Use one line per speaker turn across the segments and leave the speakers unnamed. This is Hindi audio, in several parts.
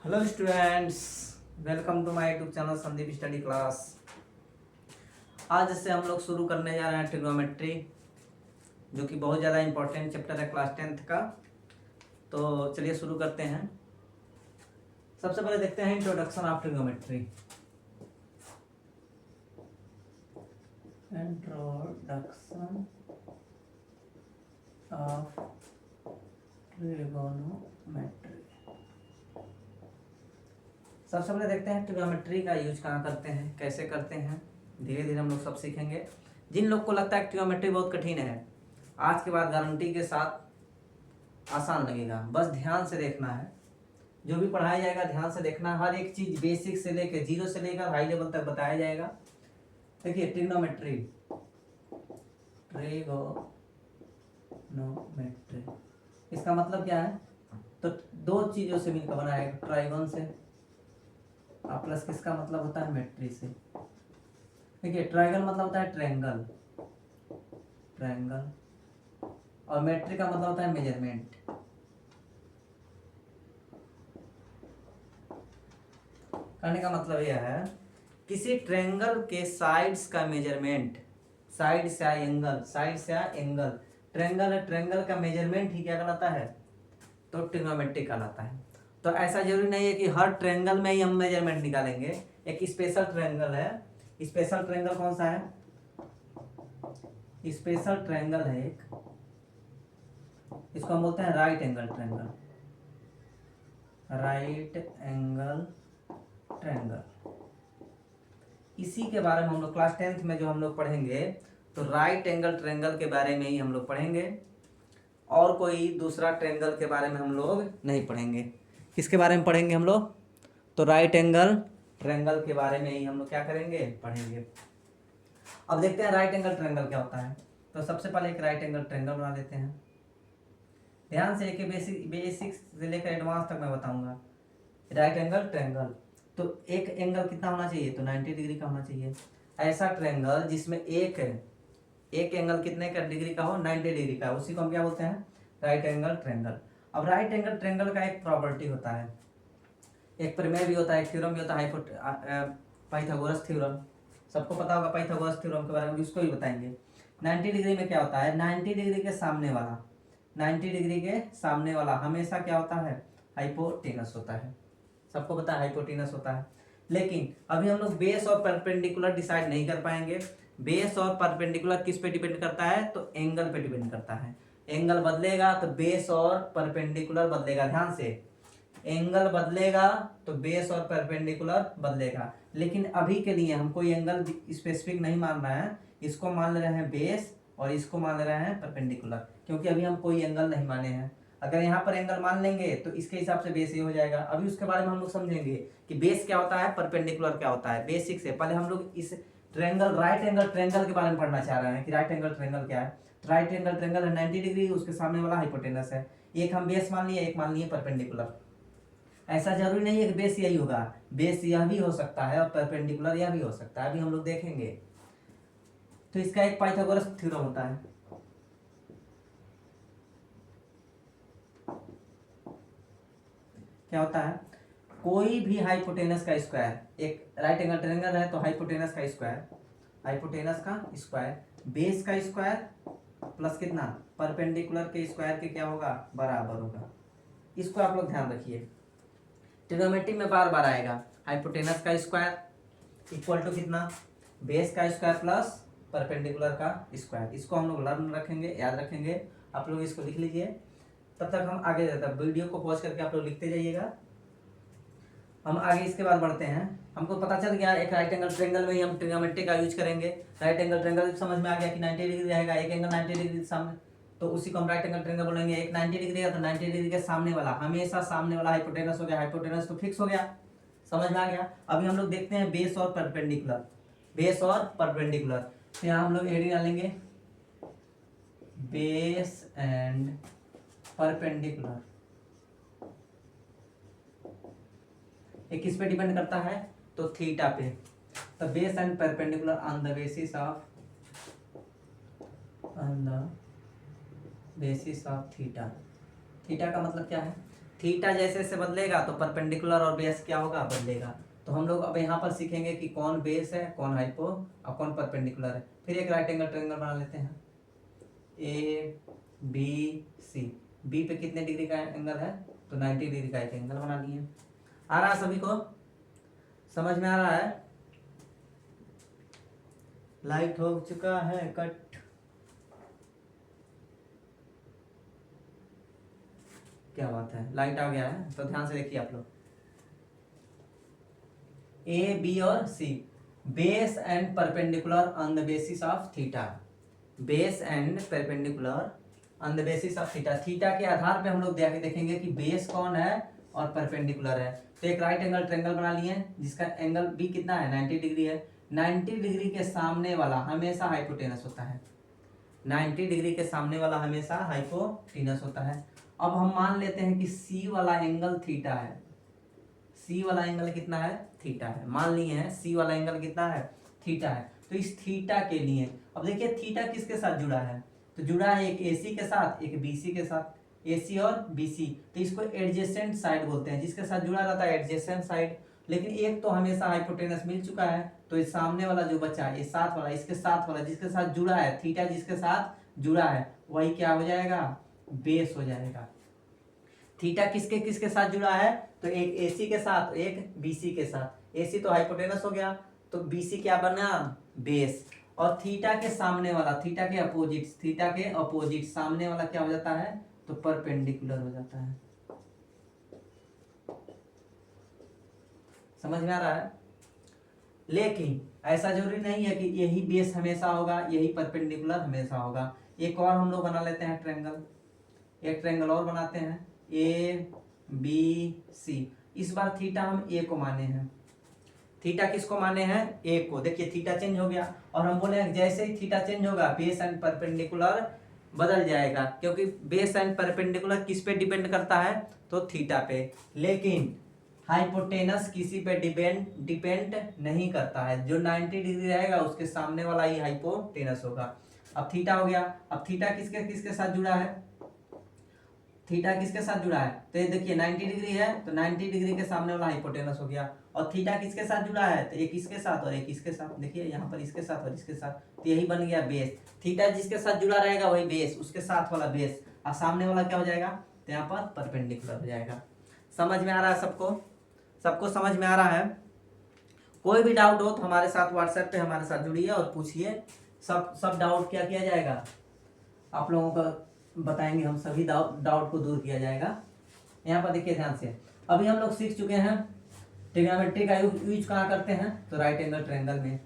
Hello students, welcome to my YouTube channel Sandeep study class. आज से हम लोग शुरू करने जा रहे हैं ट्रिग्नोमेट्री, जो कि बहुत ज़्यादा इंपॉर्टेंट चैप्टर है क्लास 10th का। तो चलिए शुरू करते हैं। सबसे पहले देखते हैं introduction of trigonometry. Introduction of trigonometry. सबसे पहले देखते हैं ट्रिग्नोमेट्री का यूज कहाँ करते हैं, कैसे करते हैं। धीरे धीरे हम लोग सब सीखेंगे। जिन लोग को लगता है ट्रिग्नोमेट्री बहुत कठिन है, आज के बाद गारंटी के साथ आसान लगेगा। बस ध्यान से देखना है, जो भी पढ़ाया जाएगा ध्यान से देखना। हर एक चीज बेसिक से लेकर जीरो से लेकर हाई लेवल तक बताया जाएगा। देखिए ट्रिग्नोमेट्री, ट्रिग्नोमेट्री इसका मतलब क्या है? तो दो चीजों से मिलकर बना है, ट्राइगोन से और प्लस किसका मतलब होता है मेट्री से। देखिए ट्रायंगल मतलब होता है ट्रायंगल, ट्रायंगल, और मेट्री का मतलब होता है मेजरमेंट। कहने का मतलब यह है किसी ट्रायंगल के साइड्स का मेजरमेंट, साइड से एंगल, साइड से एंगल, ट्रायंगल है, ट्रायंगल का मेजरमेंट ही क्या कहलाता है? तो ट्रिग्नोमेट्री कहलाता है। तो ऐसा जरूरी नहीं है कि हर ट्रायंगल में ही हम मेजरमेंट निकालेंगे। एक स्पेशल ट्रायंगल है। स्पेशल ट्रायंगल कौन सा है? स्पेशल ट्रायंगल है एक, इसको हम बोलते हैं right angle triangle, right angle triangle. इसी के बारे में हम लोग क्लास 10th में जो हम लोग पढ़ेंगे, तो राइट एंगल ट्रायंगल के बारे में ही हम लोग पढ़ेंगे, और कोई दूसरा ट्रायंगल के बारे में हम लोग नहीं पढ़ेंगे। किसके बारे में पढ़ेंगे हम लोग? तो राइट एंगल ट्रायंगल के बारे में ही हम लोग क्या करेंगे? पढ़ेंगे। अब देखते हैं राइट एंगल ट्रायंगल क्या होता है। तो सबसे पहले एक राइट एंगल ट्रायंगल बना लेते हैं। ध्यान से, एक बेसिक से लेकर एडवांस तक मैं बताऊंगा। राइट एंगल ट्रायंगल, तो एक एंगल कितना होना चाहिए? तो 90 डिग्री का होना चाहिए। ऐसा ट्रायंगल जिसमें एक एंगल कितने का डिग्री का हो? 90 डिग्री का, उसी को हम क्या बोलते हैं? Right angle triangle. अब राइट एंगल ट्रायंगल का एक प्रॉपर्टी होता है, एक प्रमेय भी होता है, एक थ्योरम भी होता है, पाइथागोरस थ्योरम। सबको पता होगा पाइथागोरस थ्योरम के बारे में, इसको भी बताएंगे। 90 डिग्री में क्या होता है? 90 डिग्री के सामने वाला, 90 डिग्री के सामने वाला हमेशा क्या होता है? हाइपोटेनस होता है। सबको पता है हाइपोटेनस होता है। लेकिन अभी हम लोग बेस और परपेंडिकुलर डिसाइड नहीं कर पाएंगे। बेस और परपेंडिकुलर किस पे डिपेंड करता है? तो एंगल पे डिपेंड करता है। एंगल बदलेगा तो बेस और परपेंडिकुलर बदलेगा। ध्यान से, एंगल बदलेगा तो बेस और परपेंडिकुलर बदलेगा। लेकिन अभी के लिए हम कोई एंगल स्पेसिफिक नहीं मान रहे हैं, इसको मान ले रहे हैं बेस और इसको मान ले रहे हैं परपेंडिकुलर, क्योंकि अभी हम कोई एंगल नहीं माने हैं। अगर यहाँ पर एंगल मान लेंगे तो इसके हिसाब से बेस ये हो जाएगा। अभी उसके बारे में हम लोग समझेंगे कि बेस क्या होता है, परपेंडिकुलर क्या होता है। बेसिक से पहले हम लोग इस ट्रायंगल, राइट एंगल ट्रायंगल के बारे में पढ़ना चाह रहे हैं कि राइट एंगल ट्रायंगल क्या है। राइट एंगल ट्रायंगल है 90 डिग्री, उसके सामने वाला हाइपोटेनस है। एक हम बेस मान लिए, एक मान लिए परपेंडिकुलर। ऐसा जरूरी नहीं है कि बेस यही होगा, बेस यह भी हो सकता है और परपेंडिकुलर यह भी हो सकता है, अभी हम लोग देखेंगे। तो इसका एक पाइथागोरस थ्योरम होता है। क्या होता है? कोई भी हाइपोटेनस का स्क्वायर, एक राइट एंगल ट्रायंगल है तो हाइपोटेनस का स्क्वायर, हाइपोटेनस का स्क्वायर बेस का स्क्वायर प्लस कितना? परपेंडिकुलर के स्क्वायर के क्या होगा? बराबर होगा। इसको आप लोग ध्यान रखिए, ट्रिग्नोमेट्री में बार बार आएगा। हाइपोटेनस का स्क्वायर इक्वल टू कितना? बेस का स्क्वायर प्लस परपेंडिकुलर का स्क्वायर। इसको हम लोग लर्न रखेंगे, याद रखेंगे। आप लोग इसको लिख लीजिए। तब तक हम आगे जाते हैं, वीडियो को पॉज करके आप लोग लिखते जाइएगा। हम आगे इसके बाद बढ़ते हैं। हमको पता चल गया एक राइट एंगल ट्रायंगल में ही हम ट्रिग्नोमेट्री का यूज करेंगे। राइट एंगल ट्रायंगल समझ में आ गया कि 90 डिग्री रहेगा, एक एंगल 90 डिग्री सामने, तो उसी को हम राइट एंगल ट्रायंगल बोलेंगे। एक 90 डिग्री है तो 90 डिग्री के सामने वाला, हमेशा सामने वाला हाइपोटेनस हो गया। हाइपोटेनस तो फिक्स हो गया, समझ में आ गया। अभी हम लोग देखते हैं बेस और परपेंडिकुलर, बेस और परपेंडिकुलर। तो यहाँ हम लोग एडी डालेंगे, बेस एंड परपेंडिकुलर। ये किस पे डिपेंड करता है? तो थीटा पे। तो base and perpendicular on the basis of theta. Theta का मतलब क्या है? थीटा जैसे जैसे बदलेगा तो परपेंडिकुलर और बेस क्या होगा, बदलेगा। तो हम लोग अब यहाँ पर सीखेंगे कि कौन बेस है, कौन हाइपो और कौन परपेंडिकुलर है। फिर एक राइट एंगल ट्रायंगल बना लेते हैं, ए बी सी। बी पे कितने डिग्री का एंगल है, तो 90 डिग्री का एक एंगल बना लिए। आ रहा है सभी को, समझ में आ रहा है? लाइट हो चुका है कट। क्या बात है, लाइट आ गया है, तो ध्यान से देखिए आप लोग। ए बी और C, base and perpendicular on the basis of theta. Base and perpendicular on the basis of theta. Theta के आधार पे हम लोग देखेंगे कि बेस कौन है और परपेंडिकुलर है। तो एक राइट एंगल ट्रायंगल बना लिए जिसका एंगल बी कितना है, 90 डिग्री है। 90 डिग्री के सामने वाला हमेशा हाइपोटेनस होता है। 90 डिग्री के सामने वाला हमेशा हाइपोटेनस होता है। अब हम मान लेते हैं कि सी वाला एंगल थीटा है। सी वाला एंगल कितना है, थीटा है। मान लिए हैं सी वाला एंगल कितना है, थीटा है। तो इस थीटा के लिए अब देखिए थीटा किसके साथ जुड़ा है, तो जुड़ा है एक एसी के साथ, एक बीसी के साथ। एसी और बीसी, तो इसको एडजेसेंट साइड बोलते हैं, जिसके साथ जुड़ा रहता है एडजेसेंट साइड। लेकिन एक तो हमेशा हाइपोटेनस मिल चुका है, तो इस सामने वाला जो बचा है, ये साथ वाला, इसके साथ वाला जिसके साथ जुड़ा है, थीटा जिसके साथ जुड़ा है, वही क्या हो जाएगा, बेस हो जाएगा। थीटा किसके किसके साथ जुड़ा है, तो एक एसी के साथ, एक बीसी के साथ। एसी तो हाइपोटेनस हो गया, तो बीसी क्या बना, बेस। और थीटा के सामने वाला, थीटा के अपोजिट, थीटा के अपोजिट सामने वाला क्या हो जाता है, तो परपेंडिकुलर हो जाता है। समझ में आ रहा है? लेकिन ऐसा जरूरी नहीं है कि यही बेस हमेशा होगा, यही परपेंडिकुलर हमेशा होगा। एक और हम लोग बना लेते हैं ट्रायंगल, एक ट्रायंगल और बनाते हैं, ए बी सी। इस बार थीटा हम ए को माने हैं। थीटा किसको माने हैं, ए को। देखिए थीटा चेंज हो गया, और हम बोले जैसे ही थीटा चेंज होगा बेस एंड परपेंडिकुलर बदल जाएगा, क्योंकि बेस एंड परपेंडिकुलर किस पे डिपेंड करता है, तो थीटा पे। लेकिन हाइपोटेनस किसी पे डिपेंड नहीं करता है। जो 90 डिग्री रहेगा उसके सामने वाला ही हाइपोटेनस होगा। अब थीटा हो गया, अब थीटा किसके किसके साथ जुड़ा है, थीटा किसके साथ जुड़ा है, तो ये देखिए 90 डिग्री है, तो 90 डिग्री के सामने वाला हाइपोटेनस हो गया। और थीटा किसके साथ जुड़ा है, तो एक इसके साथ और एक इसके साथ। देखिए यहाँ पर इसके साथ और इसके साथ, तो यही बन गया बेस। थीटा जिसके साथ जुड़ा रहेगा वही बेस, उसके साथ वाला बेस। और सामने वाला क्या हो जाएगा, तो यहाँ पर परपेंडिकुलर हो जाएगा। समझ में आ रहा है सबको, सबको समझ में आ रहा है? कोई भी डाउट हो तो हमारे साथ व्हाट्सएप पे हमारे साथ जुड़िए और पूछिए। सब डाउट क्या किया जाएगा, आप लोगों का बताएंगे हम, सभी डाउट को दूर किया जाएगा। यहाँ पर देखिए ध्यान से, अभी हम लोग सीख चुके हैं ट्रिग्नोमेट्री का यूज कहाँ करते हैं, तो राइट एंगल ट्रायंगल में।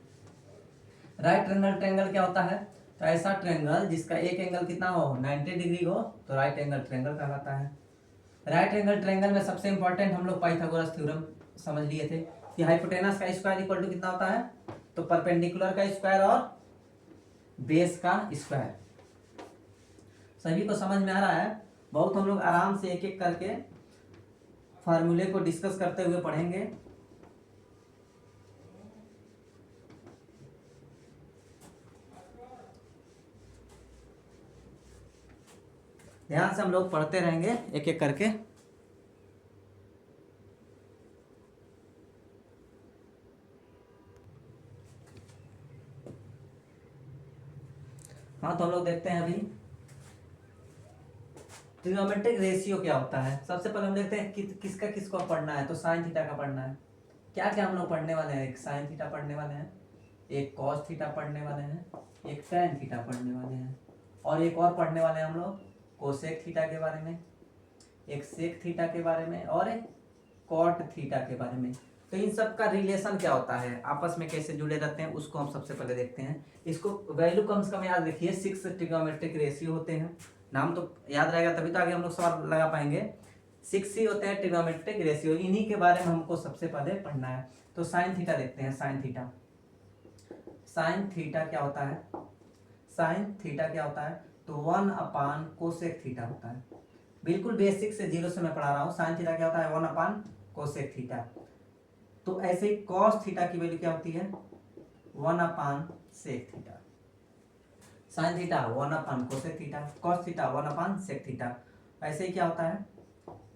राइट एंगल ट्रायंगल क्या होता है, तो ऐसा ट्रायंगल जिसका एक एंगल कितना हो, 90 डिग्री हो, तो राइट एंगल ट्रायंगल कहलाता है। राइट एंगल ट्रायंगल में सबसे इंपॉर्टेंट हम लोग पाइथागोरस थ्योरम समझ लिए थे कि हाइपोटेनस का स्क्वायर इक्वल टू कितना होता है, तो परपेंडिकुलर का स्क्वायर और बेस का स्क्वायर। सभी को समझ में आ रहा है? बहुत हम लोग आराम से एक एक करके फार्मूले को डिस्कस करते हुए पढ़ेंगे। ध्यान से हम लोग पढ़ते रहेंगे एक एक करके। हाँ, तो हम लोग देखते हैं अभी ट्रिग्नोमेट्रिक रेशियो क्या होता है। सबसे पहले हम देखते हैं किसका किसको पढ़ना है, तो साइन थीटा का पढ़ना है। क्या क्या हम लोग पढ़ने वाले हैं, एक साइन थीटा पढ़ने वाले हैं, एक कॉस थीटा पढ़ने वाले हैं, एक टैन थीटा पढ़ने वाले हैं, और एक और पढ़ने वाले हैं हम लोग कोसेक थीटा के बारे में, एक सेक थीटा के बारे में, और एक कॉट थीटा के बारे में। तो इन सब का रिलेशन क्या होता है, आपस में कैसे जुड़े रहते हैं, उसको हम सबसे पहले देखते हैं। इसको वैल्यू कम से कम याद रखिए, 6 ट्रिग्नोमेट्रिक रेशियो होते हैं। नाम तो याद रहेगा तभी तो आगे हम लोग सवाल लगा पाएंगे। 6 ही होते हैं ट्रिग्नोमेट्रिक रेशियो, इन्हीं के बारे में हमको सबसे पहले पढ़ना है। तो साइन थीटा देखते हैं। साइन थीटा, साइन थीटा क्या होता है, साइन थीटा क्या होता है, तो 1 कोसेक थीटा होता है। बिल्कुल बेसिक से, जीरो से मैं पढ़ा रहा हूँ। साइन थीटा क्या होता है, 1 कोसेक थीटा। तो ऐसे ही कॉस थीटा की वैल्यू क्या होती है, 1 sec theta. Sine theta 1 cosec theta, cos theta 1 sec theta. ऐसे ही क्या होता है,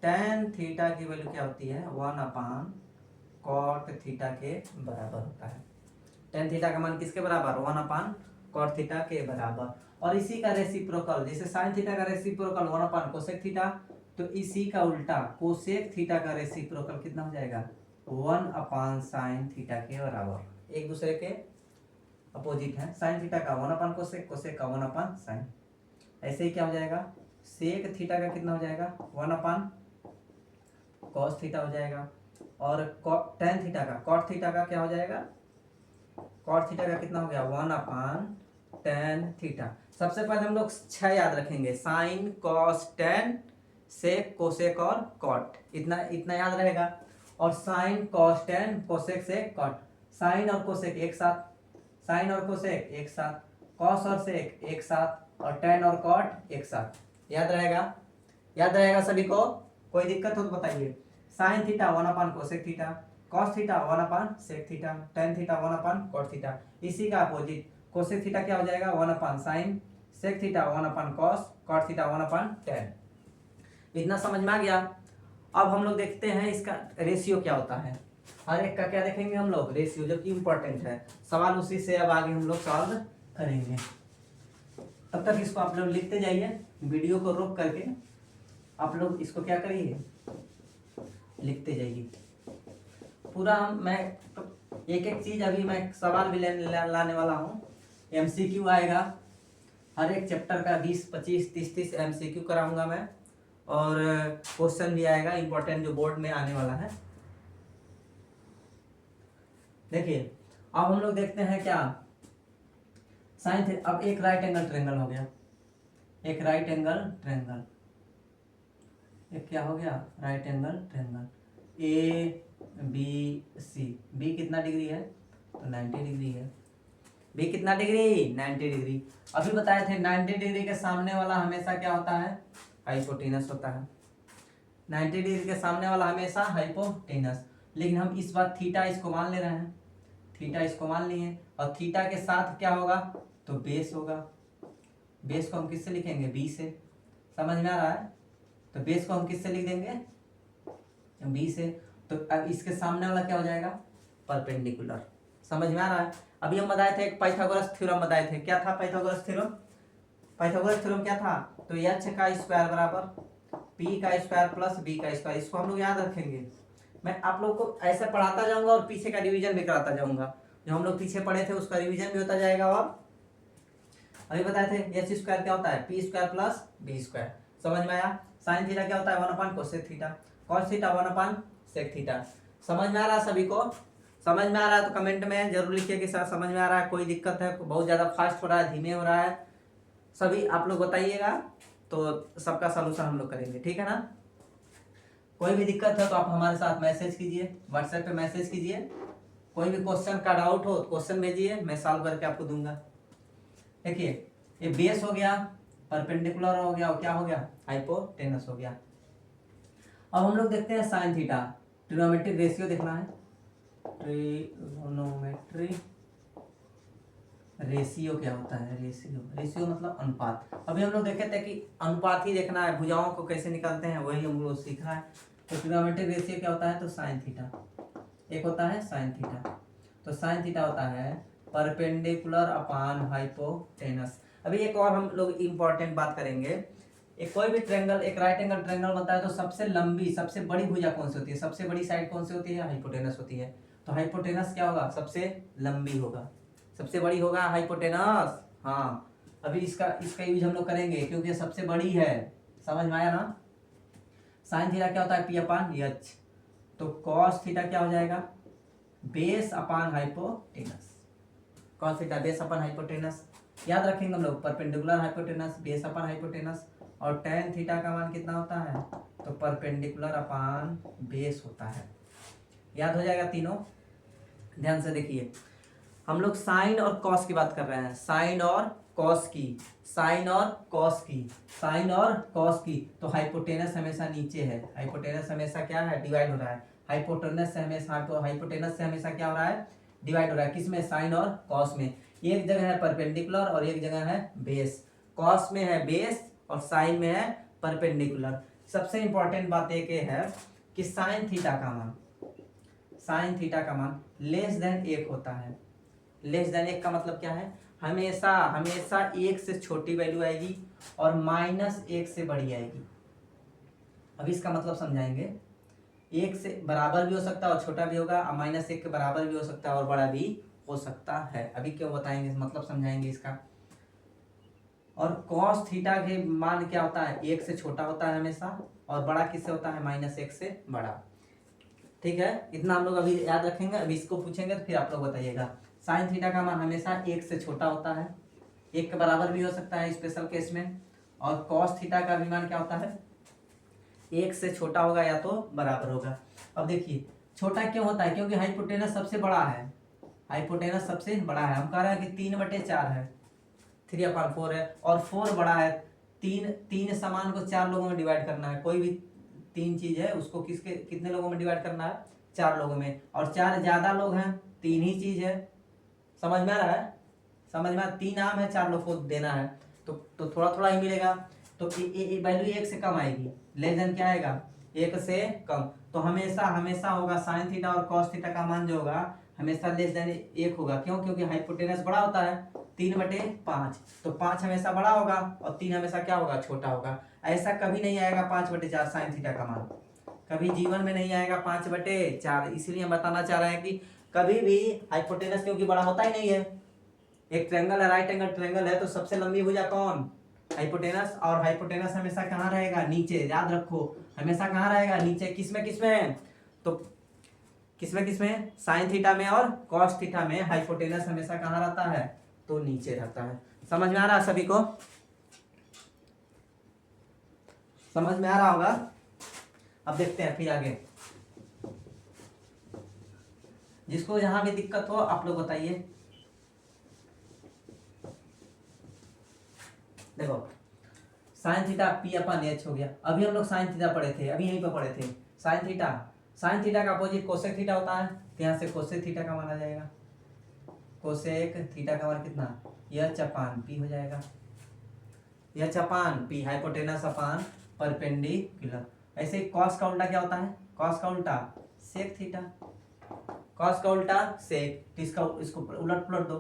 टेन थीटा की वैल्यू क्या होती है 1 कॉट थीटा के बराबर होता है। टेन थीटा का मान किसके बराबर 1 कॉट थीटा के बराबर। और इसी का रेसिप्रोकल, जैसे साइन थीटा का रेसिप्रोकल 1 कोसेक थीटा, तो इसी का उल्टा कोसेक थीटा का रेसिप्रोकल कितना हो जाएगा 1 साइन थीटा के बराबर। एक दूसरे के अपोजिट है। साइन थीटा का 1 कोसेक, कोसेक का 1 साइन। ऐसे ही क्या हो जाएगा सेक थीटा का कितना हो जाएगा 1 कॉस थीटा हो जाएगा। और टेन थीटा का कॉट थीटा का क्या हो जाएगा कॉट थीटा का कितना हो गया 1 टेन थीटा। सबसे पहले हम लोग 6 याद रखेंगे, sine cos tan sec cosec और कॉट, इतना इतना याद रहेगा। और sine cos tan cosec sec cot, sine और कोसेक एक साथ, साइन और कोसेक एक साथ, कॉस और सेक एक साथ, और टेन और कॉट एक साथ। याद रहेगा, याद रहेगा सभी को? कोई दिक्कत हो तो बताइए। Sine theta 1 cosec theta, cos theta 1 sec theta, tan theta 1 cot theta. इसी का अपोजिट कोसेक थीटा क्या हो जाएगा 1 sine, sec theta 1 cos, cot theta 1 tan. इतना समझ में आ गया। अब हम लोग देखते हैं इसका रेशियो क्या होता है। हर एक का क्या देखेंगे हम लोग रेशियो, जो कि इंपॉर्टेंट है। सवाल उसी से अब आगे हम लोग सॉल्व करेंगे। तब तक इसको आप लोग लिखते जाइए, वीडियो को रोक करके आप लोग इसको क्या करिए लिखते जाइए पूरा। मैं एक एक चीज अभी मैं सवाल भी लाने वाला हूँ। MCQ आएगा हर एक चैप्टर का 20, 25, 30 MCQ कराऊंगा मैं। और क्वेश्चन भी आएगा इंपॉर्टेंट जो बोर्ड में आने वाला है। देखिए अब हम लोग देखते हैं क्या साइन थे। अब एक राइट एंगल ट्रायंगल हो गया, एक राइट एंगल ट्रायंगल, एक क्या हो गया right angle triangle ABC। B कितना डिग्री है तो 90 डिग्री है। बी कितना डिग्री 90 डिग्री। अभी बताए थे 90 डिग्री के सामने वाला हमेशा क्या होता है हाइपोटेनस होता है। 90 डिग्री के सामने वाला हमेशा हाइपोटेनस। लेकिन हम इस बार थीटा इसको मान ले रहे हैं, थीटा इसको मान लिए, और थीटा के साथ क्या होगा तो बेस होगा। बेस को हम किससे लिखेंगे बी से। समझ में आ रहा है? तो बेस को हम किससे लिख देंगे बी से। तो अब इसके सामने वाला क्या हो जाएगा परपेंडिकुलर। समझ में आ रहा है? अभी हम बताए थे एक पाइथागोरस थ्योरम बताए थे। क्या था पाइथागोरस थ्योरम? पाइथागोरस थ्योरम क्या था तो एच का स्क्वायर बराबर पी का स्क्वायर प्लस बी का स्क्वायर। इसको हम लोग याद रखेंगे। मैं आप लोग को ऐसे पढ़ाता जाऊंगा और पीछे का रिवीजन भी कराता जाऊंगा। जो हम लोग पीछे पढ़े थे उसका रिवीजन भी होता जाएगा। और अभी बताए थे एच स्क्वायर क्या होता है P square plus B square. समझ में आया? साइन थीटा क्या होता है 1 cosec theta, cos theta 1 sec theta. समझ में आ रहा है सभी को? समझ में आ रहा है तो कमेंट में जरूर लिखिए कि सर समझ में आ रहा है, कोई दिक्कत है, बहुत ज़्यादा फास्ट हो रहा है, धीमे हो रहा है, सभी आप लोग बताइएगा तो सबका सलूशन हम लोग करेंगे। ठीक है ना? कोई भी दिक्कत है तो आप हमारे साथ मैसेज कीजिए, व्हाट्सएप पे मैसेज कीजिए। कोई भी क्वेश्चन का डाउट हो क्वेश्चन भेजिए, मैं सॉल्व करके आपको दूंगा। देखिए ये बेस हो गया, परपेंडिकुलर हो गया और क्या हो गया हाइपोटेनस हो गया। अब हम लोग देखते हैं साइन थीटा। ट्रिग्नोमेट्रिक रेशियो देखना है, ट्रिग्नोमेट्री रेशियो क्या होता है। रेशियो, रेशियो मतलब अनुपात। अभी हम लोग देखे थे कि अनुपात ही देखना है, भुजाओं को कैसे निकालते हैं वही हम लोग सीखना है। तो ट्रिग्नोमेट्रिक रेशियो क्या होता है तो साइन थीटा, एक होता है साइन थीटा। तो साइन थीटा होता है परपेंडिकुलर अपान हाइपोटेनस। अभी एक और हम लोग इंपॉर्टेंट बात करेंगे। एक कोई भी ट्रायंगल, एक राइट एंगल ट्रायंगल बनता है तो सबसे लंबी सबसे बड़ी भुजा कौन सी होती है, सबसे बड़ी साइड कौन सी होती है हाइपोटेनस होती है। तो हाइपोटेनस क्या होगा सबसे लंबी होगा, सबसे बड़ी होगा हाइपोटेनस। हाँ अभी इसका यूज हम लोग करेंगे क्योंकि सबसे बड़ी है। समझ में आया ना? साइन थीटा क्या होता है पी अपान एच। तो कॉस थीटा क्या हो जाएगा base upon hypotenuse. Cos theta base upon hypotenuse याद रखेंगे हम लोग, perpendicular hypotenuse base upon hypotenuse. और टेन थीटा का मान कितना होता है तो परपेंडिकुलर अपान बेस होता है। याद हो जाएगा तीनों। ध्यान से देखिए हम लोग साइन और कॉस की बात कर रहे हैं, साइन और कॉस की, साइन और कॉस की, साइन और कॉस की। तो हाइपोटेनस हमेशा नीचे है, हाइपोटेनस हमेशा क्या है डिवाइड हो रहा है। हाइपोटेनस से हमेशा क्या हो रहा है डिवाइड हो रहा है। किसमें साइन और कॉस में। एक जगह है परपेंडिकुलर और एक जगह है बेस। कॉस में है बेस और साइन में है परपेंडिकुलर। सबसे इंपॉर्टेंट बात एक ये है कि साइन थीटा का मान लेस देन 1 होता है। लेस देन 1 का मतलब क्या है, हमेशा हमेशा 1 से छोटी वैल्यू आएगी और -1 से बड़ी आएगी। अब इसका मतलब समझाएंगे। 1 से बराबर भी हो सकता है और छोटा भी होगा, और -1 के बराबर भी हो सकता है और बड़ा भी हो सकता है। अभी क्यों बताएंगे, मतलब समझाएंगे इसका। और cos थीटा के मान क्या होता है, 1 से छोटा होता है हमेशा, और बड़ा किससे होता है, -1 से बड़ा। ठीक है, इतना हम लोग अभी याद रखेंगे। अभी इसको पूछेंगे तो फिर आप लोग बताइएगा। साइन थीटा का मान हमेशा 1 से छोटा होता है, 1 के बराबर भी हो सकता है स्पेशल केस में। और cos थीटा का भी मान क्या होता है, 1 से छोटा होगा या तो बराबर होगा। अब देखिए छोटा क्यों होता है, क्योंकि हाइपोटेनस सबसे बड़ा है। हाइपोटेनस सबसे बड़ा है। हम कह रहे हैं कि 3/4 है, 3/4 है, और 4 बड़ा है। तीन समान को 4 लोगों में डिवाइड करना है। कोई भी 3 चीज है उसको कितने लोगों में डिवाइड करना है, 4 लोगों में। और 4 ज्यादा लोग हैं, 3 ही चीज है। समझ में आ रहा है, समझ में 3 आम है, 4 लोग को देना है तो थोड़ा थोड़ा ही मिलेगा। तो वैल्यू 1 से कम आएगी, लेस देन क्या आएगा, 1 से कम। तो हमेशा हमेशा होगा साइन थीटा और कॉस थीटा का मान जो होगा हमेशा लेस देन 1 होगा। क्यों, क्योंकि हाइपोटेनस बड़ा होता है, 3/5। तो 5 हमेशा बड़ा होगा और 3 हमेशा क्या होगा, छोटा होगा। ऐसा कभी नहीं आएगा 5/4 साइन थीटा का मान, कभी जीवन में नहीं आएगा 5/4। इसीलिए हम बताना चाह रहे हैं कि कभी भी हाइपोटेनस क्योंकि बड़ा होता ही नहीं है। एक ट्रायंगल है, राइट एंगल ट्रायंगल है, तो सबसे लंबी भुजा कौन, हाइपोटेनस। और हाइपोटेनस हमेशा कहाँ रहेगा, नीचे। याद रखो, हमेशा कहाँ रहेगा, नीचे। किसमें तो किसमें साइन थीटा में और कॉस थीटा में हाइपोटेनस हमेशा कहाँ रहता है, तो नीचे रहता है। समझ में आ रहा है सभी को, समझ में आ रहा होगा। अब देखते हैं फिर आगे, जिसको जहां भी दिक्कत हो आप लोग बताइए। देखो साइन थीटा P/H हो गया। अभी हम लोग साइन थीटा पढ़े थे, अभी यहीं पर पढ़े थे साइन थीटा का अपोजिट कोसेक थीटा होता है। तो यहाँ से कोसेक थीटा का मान आ जाएगा। कोसेक थीटा का मान कितना, H/P हो जाएगा। H/P hypotenuse upon perpendicular. ऐसे ही कॉस का उल्टा क्या होता है, कॉस का उल्टा सेक थीटा। कॉस का उल्टा सेक, इसको उलट पुलट दो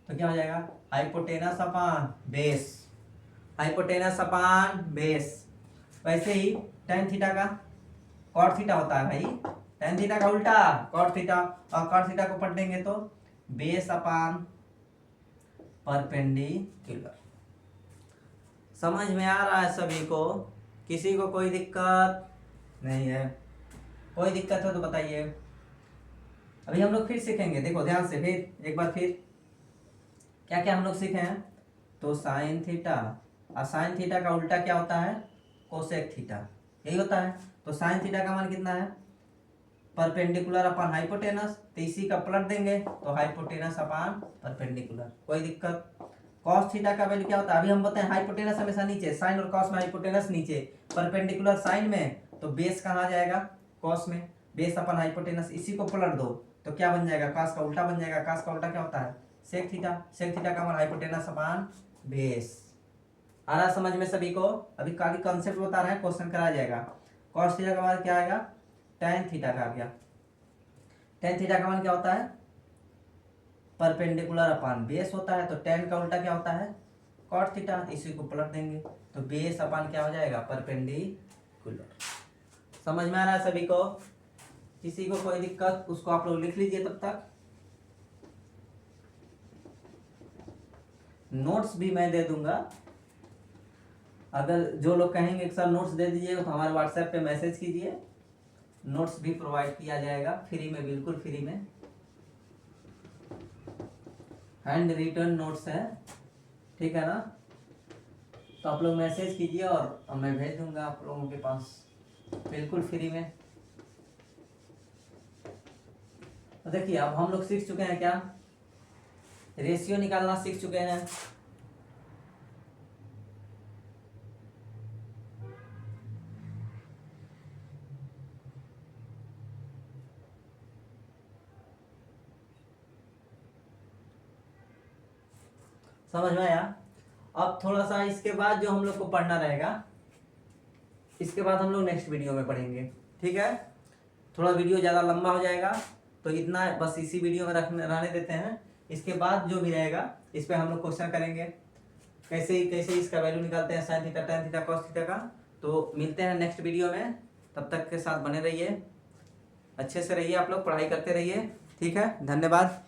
तो क्या हो जाएगा, हाइपोटेनस अपान बेस। हाइपोटेनस अपान बेस। वैसे ही टेन थीटा का कॉट थीटा होता है भाई, टेन थीटा का उल्टा कॉट थीटा। और कॉट थीटा को पढ़ देंगे तो बेस अपान परपेंडिकुलर। समझ में आ रहा है सभी को, किसी को कोई दिक्कत नहीं है, कोई दिक्कत है तो बताइए। अभी हम लोग फिर सीखेंगे, देखो ध्यान से, फिर एक बार फिर क्या क्या हम लोग सीखे हैं। तो साइन थीटा, और साइन थीटा का उल्टा क्या होता है, कोसेक थीटा, यही होता है। तो साइन थीटा का मान कितना है, परपेंडिकुलर अपान हाइपोटेनस। तो इसी का पलट देंगे तो हाइपोटेनस अपान परपेंडिकुलर, कोई दिक्कत। कॉस थीटा का वैल्यू क्या होता है, अभी हम बताएं हाइपोटेनस हमेशा नीचे, साइन और कॉस में हाइपोटेनस नीचे, परपेंडिकुलर साइन में, तो बेस कहाँ आ जाएगा, कॉस में। बेस अपन हाइपोटेनस, इसी को पलट दो तो क्या बन जाएगा, कॉस का उल्टा बन जाएगा। कॉस का उल्टा क्या होता है, सेक थीटा। सेक थीटा का मान हाइपोटेनस अपान बेस। आ रहा समझ में सभी को, अभी खाली कॉन्सेप्ट बता रहे हैं, क्वेश्चन कराया जाएगा। कॉस थीटा का मान क्या आएगा, टेन थीटा का आ गया। टेन थीटा का मान क्या होता है, परपेंडिकुलर अपान बेस होता है। तो टेन का उल्टा क्या होता है, कॉट थीटा। इसी को पलट देंगे तो बेस अपान क्या हो जाएगा, परपेंडिकुलर। समझ में आ रहा है सभी को, किसी को कोई दिक्कत उसको आप लोग लिख लीजिए। तब तक नोट्स भी मैं दे दूंगा, अगर जो लोग कहेंगे एक सर नोट्स दे दीजिए तो हमारे व्हाट्सएप पे मैसेज कीजिए, नोट्स भी प्रोवाइड किया जाएगा फ्री में, बिल्कुल फ्री में। हैंड रिटन नोट्स है, ठीक है ना। तो आप लोग मैसेज कीजिए और मैं भेज दूंगा आप लोगों के पास बिल्कुल फ्री में। तो देखिए अब हम लोग सीख चुके हैं क्या, रेशियो निकालना सीख चुके हैं। समझ में आया। अब थोड़ा सा इसके बाद जो हम लोग को पढ़ना रहेगा, इसके बाद हम लोग नेक्स्ट वीडियो में पढ़ेंगे। ठीक है, थोड़ा वीडियो ज़्यादा लंबा हो जाएगा तो इतना बस इसी वीडियो में रहने देते हैं। इसके बाद जो भी रहेगा इस पर हम लोग क्वेश्चन करेंगे, कैसे इसका वैल्यू निकालते हैं sine theta tan theta cos theta का। तो मिलते हैं नेक्स्ट वीडियो में, तब तक के साथ बने रहिए, अच्छे से रहिए, आप लोग पढ़ाई करते रहिए। ठीक है, धन्यवाद।